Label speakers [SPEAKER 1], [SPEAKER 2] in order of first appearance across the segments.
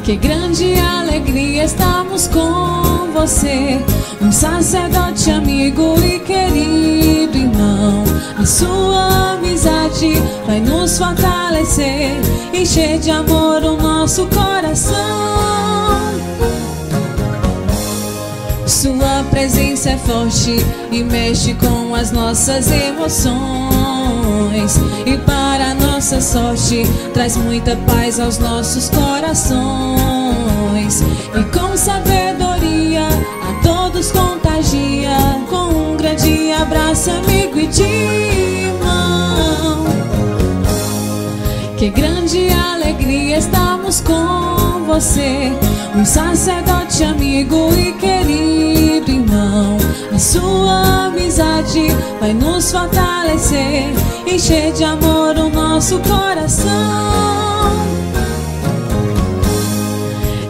[SPEAKER 1] Que grande alegria estamos com você, um sacerdote amigo e querido irmão. A sua amizade vai nos fortalecer, encher de amor o nosso coração. Sua presença é forte e mexe com as nossas emoções, e para nossa sorte traz muita paz aos nossos corações. E com sabedoria a todos contagia, com um grande abraço amigo e de irmão. Que grande alegria estamos com você, um sacerdote amigo e querido irmão. A sua amizade vai nos fortalecer, encher de amor o nosso coração.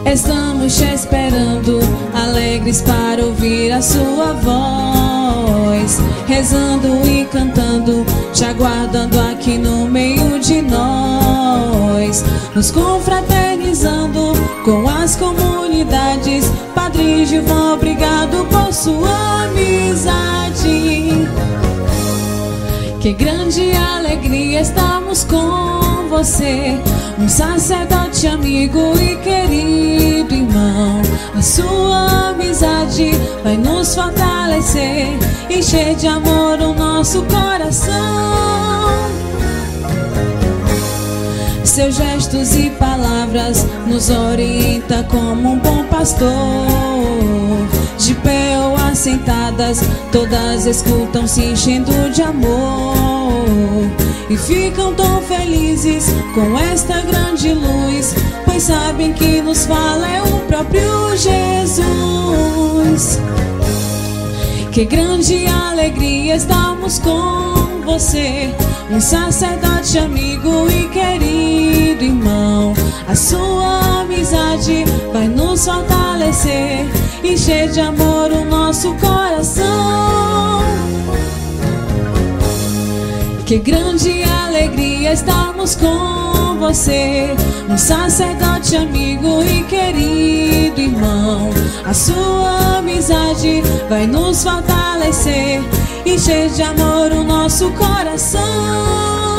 [SPEAKER 1] Estamos te esperando, alegres para ouvir a sua voz, rezando e cantando, te aguardando aqui no meio de nós, nos confraternizando com as comunidades. Padre Gilvan, obrigado por sua amizade. Que grande alegria estamos com você, um sacerdote amigo e querido irmão. A sua amizade vai nos fortalecer, encher de amor o nosso coração. Seus gestos e palavras nos orienta como um bom pastor. De pé ou assentadas, todas escutam se enchendo de amor, e ficam tão felizes com esta grande luz, pois sabem que nos fala é o próprio Jesus. Que grande alegria estamos com você, um sacerdote amigo e querido irmão. A sua amizade vai nos fortalecer, encher de amor o nosso coração. Que grande alegria estamos com você, um sacerdote amigo e querido irmão. A sua amizade vai nos fortalecer, encher de amor o nosso coração.